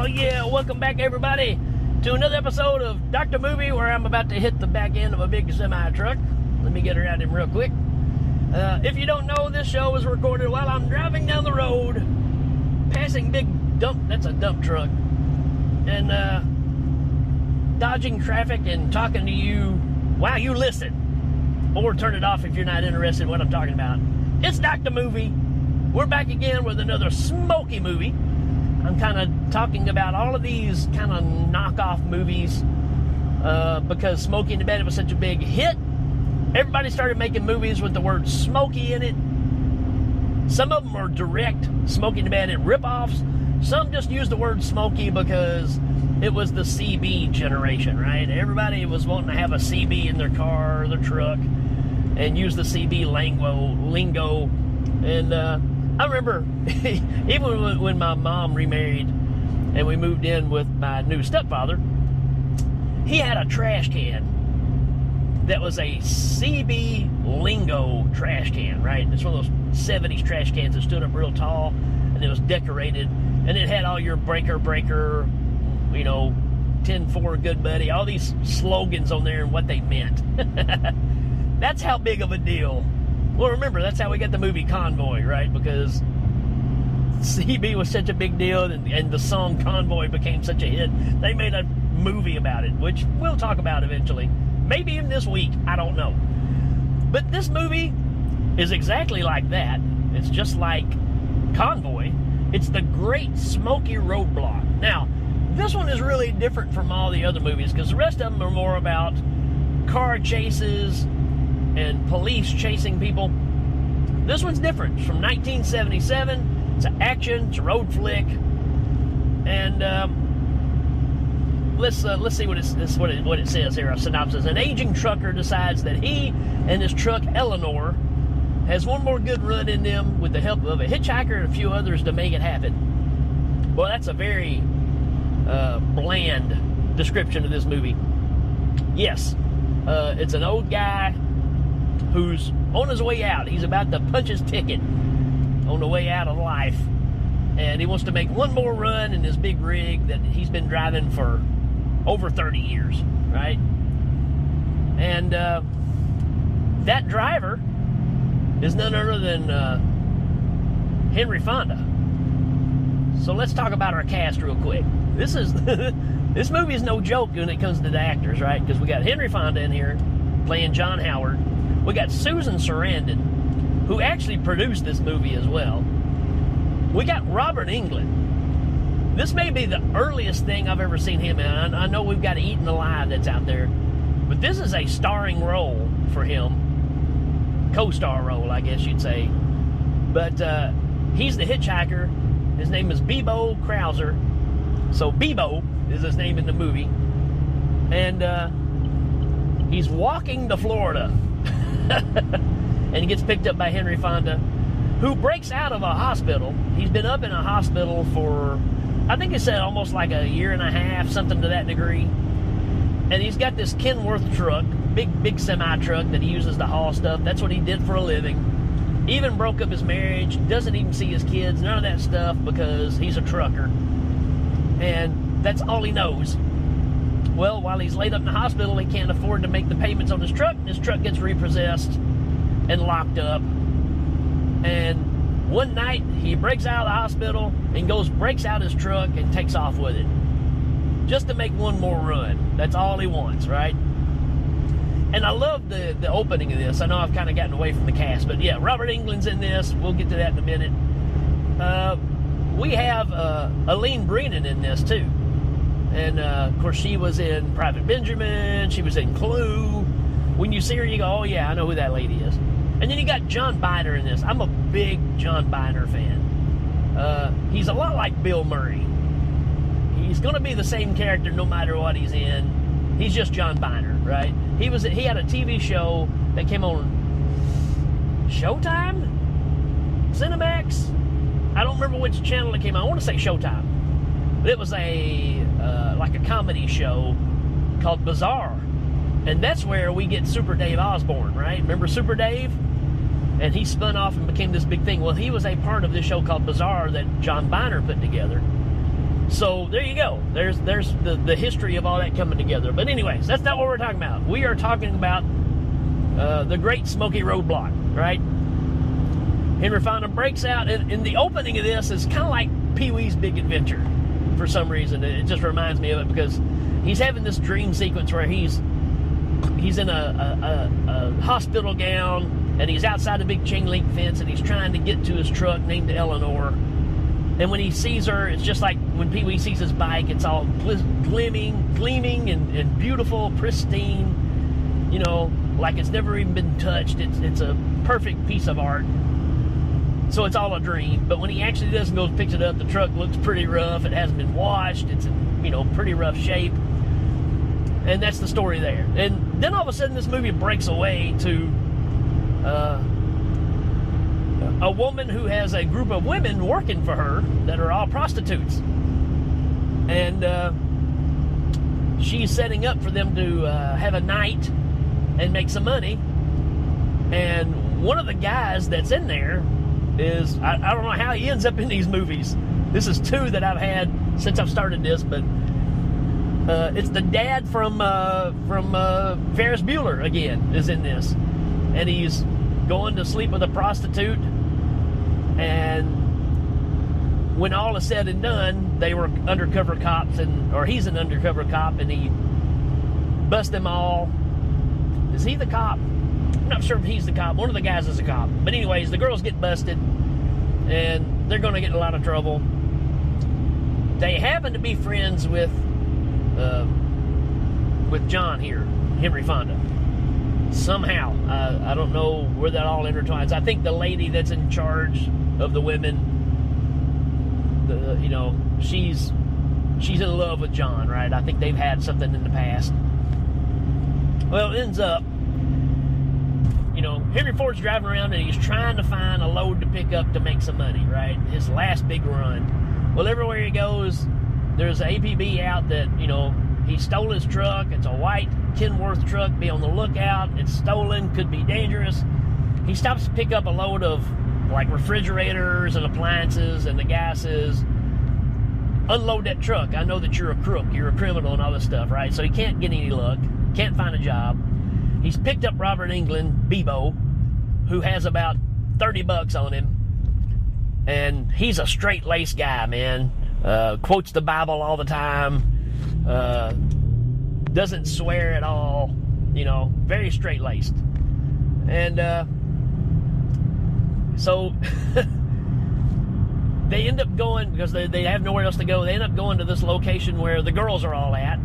yeah, welcome back everybody to another episode of Dr. Movie, where I'm about to hit the back end of a big semi truck. Let me get around him real quick. If you don't know, this show was recorded while I'm driving down the road, passing big dump, that's a dump truck, and dodging traffic and talking to you while you listen. Or turn it off if you're not interested in what I'm talking about. It's Dr. Movie. We're back again with another smoky movie. I'm kind of talking about all of these kind of knockoff movies because Smokey and the Bandit was such a big hit. Everybody started making movies with the word Smokey in it. Some of them are direct Smokey and the Bandit ripoffs. Some just use the word Smokey because it was the CB generation, right? Everybody was wanting to have a CB in their car or their truck and use the CB lingo. And I remember even when my mom remarried and we moved in with my new stepfather, he had a trash can that was a CB lingo trash can, right? It's one of those 70s trash cans that stood up real tall and it was decorated, and it had all your breaker, you know, 10-4 good buddy, all these slogans on there and what they meant. That's how big of a deal. Well, remember, that's how we got the movie Convoy, right? Because CB was such a big deal, and the song Convoy became such a hit. They made a movie about it, which we'll talk about eventually. Maybe even this week, I don't know. But this movie is exactly like that. It's just like Convoy. It's the Great Smoky Roadblock. Now, this one is really different from all the other movies because the rest of them are more about car chases and police chasing people. This one's different. It's from 1977. It's an action. It's a road flick. And let's see what it says here. A synopsis: an aging trucker decides that he and his truck Eleanor has one more good run in them with the help of a hitchhiker and a few others to make it happen. Well, that's a very bland description of this movie. Yes, it's an old guy who's on his way out. He's about to punch his ticket on the way out of life, and he wants to make one more run in this big rig that he's been driving for over 30 years, right? And that driver is none other than Henry Fonda. So let's talk about our cast real quick. This movie is no joke when it comes to the actors, right? Because we got Henry Fonda in here playing John Howard. We got Susan Sarandon, who actually produced this movie as well. We got Robert Englund. This may be the earliest thing I've ever seen him in. I know we've got Eaten Alive that's out there, but this is a starring role for him. Co-star role, I guess you'd say. But he's the hitchhiker. His name is Bebo Krauser. So Bebo is his name in the movie. And he's walking to Florida. And he gets picked up by Henry Fonda, who breaks out of a hospital. He's been up in a hospital for, I think it said almost like a year and a half, something to that degree. And he's got this Kenworth truck, big semi truck that he uses to haul stuff. That's what he did for a living. Even broke up his marriage, doesn't even see his kids, none of that stuff, because he's a trucker. And that's all he knows. Well, while he's laid up in the hospital, he can't afford to make the payments on his truck. His truck gets repossessed and locked up. And one night, he breaks out of the hospital and breaks out his truck and takes off with it. Just to make one more run. That's all he wants, right? And I love the opening of this. I know I've kind of gotten away from the cast, but yeah, Robert Englund's in this. We'll get to that in a minute. We have Aline Brennan in this, too. And, of course, she was in Private Benjamin. She was in Clue. When you see her, you go, oh, yeah, I know who that lady is. And then you got John Biner in this. I'm a big John Biner fan. He's a lot like Bill Murray. He's going to be the same character no matter what he's in. He's just John Biner, right? He had a TV show that came on Showtime? Cinemax? I don't remember which channel it came on. I want to say Showtime. But it was like a comedy show called Bizarre. And that's where we get Super Dave Osborne, right? Remember Super Dave? And he spun off and became this big thing. Well, he was a part of this show called Bizarre that John Biner put together. So there you go. There's the history of all that coming together. But anyways, that's not what we're talking about. We are talking about the Great Smoky Roadblock, right? Henry Fonda breaks out, and the opening of this is kind of like Pee-wee's Big Adventure for some reason. It just reminds me of it because he's having this dream sequence where he's in a hospital gown, and he's outside a big chain link fence, and he's trying to get to his truck named Eleanor. And when he sees her, it's just like when Pee-wee sees his bike. It's all gleaming and beautiful, pristine, you know, like it's never even been touched. It's a perfect piece of art. So it's all a dream. But when he actually does and goes and picks it up, the truck looks pretty rough. It hasn't been washed. It's in, you know, pretty rough shape. And that's the story there. And then all of a sudden this movie breaks away to a woman who has a group of women working for her that are all prostitutes. And she's setting up for them to have a night and make some money. And one of the guys that's in there is, I don't know how he ends up in these movies. This is 2 that I've had since I've started this, but it's the dad from Ferris Bueller again is in this. And he's going to sleep with a prostitute, and when all is said and done, they were undercover cops, or he's an undercover cop, and he busts them all. Is he the cop? I'm not sure if he's the cop. One of the guys is a cop. But anyways, the girls get busted, and they're going to get in a lot of trouble. They happen to be friends with John here, Henry Fonda. Somehow, I don't know where that all intertwines. I think the lady that's in charge of the women, you know, she's in love with John, right? I think they've had something in the past. Well, it ends up, you know, Henry Ford's driving around and he's trying to find a load to pick up to make some money, right? His last big run. Well, everywhere he goes, there's an APB out that, you know, he stole his truck. It's a white Kenworth truck. Be on the lookout. It's stolen. Could be dangerous. He stops to pick up a load of, like, refrigerators and appliances, and the guy says, unload that truck. I know that you're a crook. You're a criminal and all this stuff, right? So he can't get any luck. Can't find a job. He's picked up Robert Englund, Bebo, who has about $30 on him. And he's a straight-laced guy, man. Quotes the Bible all the time. Doesn't swear at all. You know, very straight-laced. And so they end up going, because they have nowhere else to go, they end up going to this location where the girls are all at,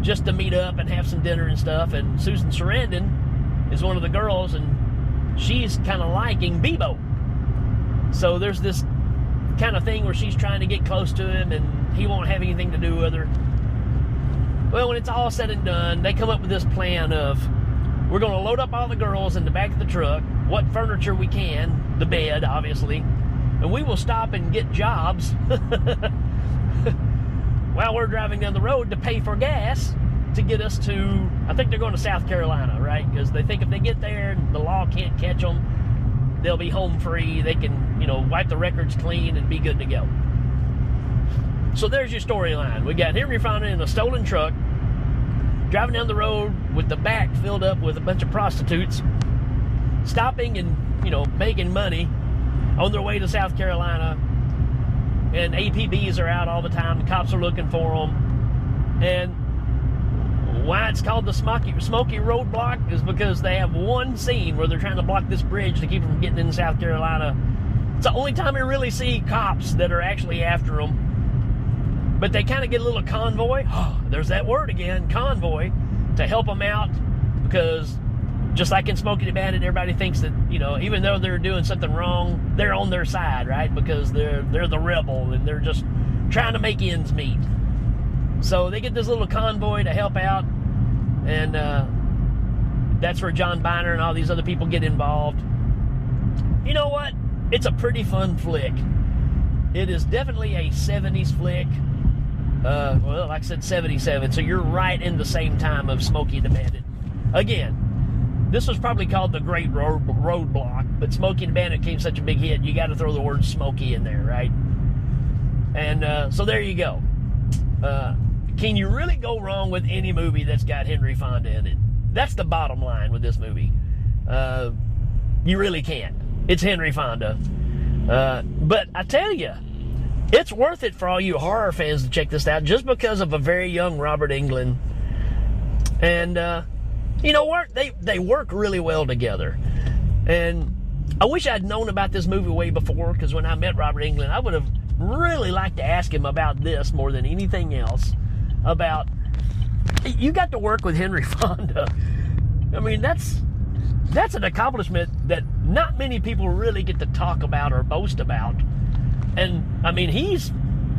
just to meet up and have some dinner and stuff. And Susan Sarandon is one of the girls, and she's kind of liking Bebo. So there's this kind of thing where she's trying to get close to him, and he won't have anything to do with her. Well, when it's all said and done, they come up with this plan of, we're going to load up all the girls in the back of the truck, what furniture we can, the bed, obviously, and we will stop and get jobs while we're driving down the road to pay for gas to get us to, I think they're going to South Carolina, right? Because they think if they get there, the law can't catch them. They'll be home free. They can, you know, wipe the records clean and be good to go. So there's your storyline. We got Henry Fonda in a stolen truck, driving down the road with the back filled up with a bunch of prostitutes, stopping and, you know, making money on their way to South Carolina. And APBs are out all the time. The cops are looking for them. And why it's called the Smoky Roadblock is because they have one scene where they're trying to block this bridge to keep them from getting in South Carolina. It's the only time we really see cops that are actually after them. But they kind of get a little convoy. Oh, there's that word again, convoy, to help them out, because just like in Smokey the Bandit, everybody thinks that, you know, even though they're doing something wrong, they're on their side, right? Because they're the rebel and they're just trying to make ends meet. So they get this little convoy to help out, and that's where John Biner and all these other people get involved. You know what? It's a pretty fun flick. It is definitely a 70s flick. Well, like I said, 77, so you're right in the same time of Smokey the Bandit. Again, this was probably called the Great Roadblock, but Smokey the Bandit became such a big hit, you got to throw the word Smokey in there, right? And so there you go. Can you really go wrong with any movie that's got Henry Fonda in it? That's the bottom line with this movie. You really can't. It's Henry Fonda. But I tell you, it's worth it for all you horror fans to check this out just because of a very young Robert Englund. And, you know what? They work really well together. And I wish I'd known about this movie way before, because when I met Robert Englund, I would have really liked to ask him about this more than anything else. About, you got to work with Henry Fonda. I mean, that's an accomplishment that not many people really get to talk about or boast about. And, I mean, he's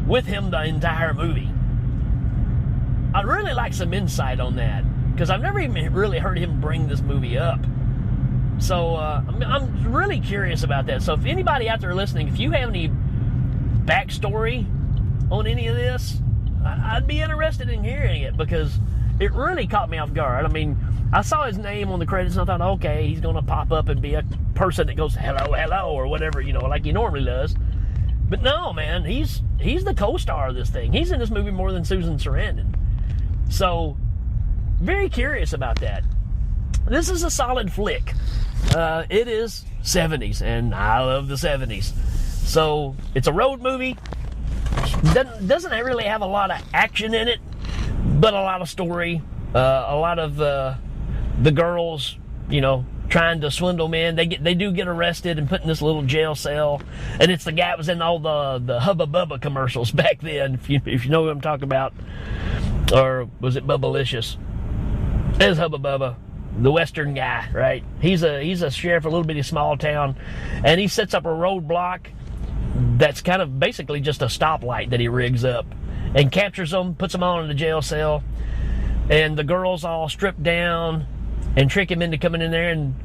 with him the entire movie. I'd really like some insight on that, because I've never even really heard him bring this movie up. So, I'm really curious about that. So, if anybody out there listening, if you have any backstory on any of this, I'd be interested in hearing it, because it really caught me off guard. I mean, I saw his name on the credits and I thought, okay, he's going to pop up and be a person that goes, hello, hello, or whatever, you know, like he normally does. But no, man, he's the co-star of this thing. He's in this movie more than Susan Sarandon. So, very curious about that. This is a solid flick. It is 70s, and I love the 70s. So, it's a road movie. Doesn't really have a lot of action in it, but a lot of story. A lot of the girls, you know, trying to swindle men. They do get arrested and put in this little jail cell. And it's the guy that was in all the Hubba Bubba commercials back then, if you know what I'm talking about. Or was it Bubbalicious? It was Hubba Bubba, the Western guy, right? He's a sheriff of a little bitty small town, and he sets up a roadblock that's kind of basically just a stoplight that he rigs up, and captures them, puts them all in the jail cell, and the girls all strip down and trick him into coming in there, and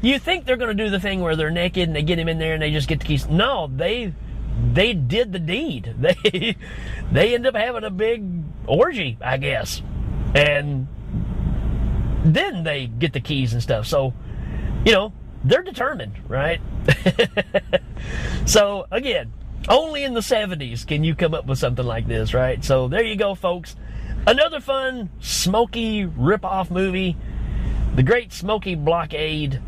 you think they're going to do the thing where they're naked and they get him in there and they just get the keys. No, they did the deed. They end up having a big orgy, I guess, and then they get the keys and stuff. So, you know, they're determined, right? So, again, only in the 70s can you come up with something like this, right? So, there you go, folks. Another fun, Smokey rip-off movie. The Great Smoky Blockade.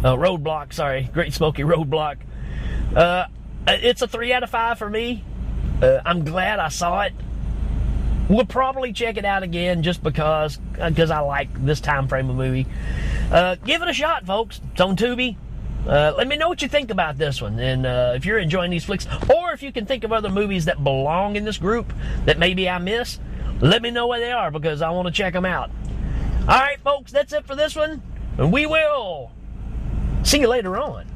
Roadblock, sorry. Great Smoky Roadblock. It's a 3 out of 5 for me. I'm glad I saw it. We'll probably check it out again just because I like this time frame of movie. Give it a shot, folks. It's on Tubi. Let me know what you think about this one, and if you're enjoying these flicks, or if you can think of other movies that belong in this group that maybe I miss, let me know where they are, because I want to check them out. All right, folks, that's it for this one, and we will see you later on.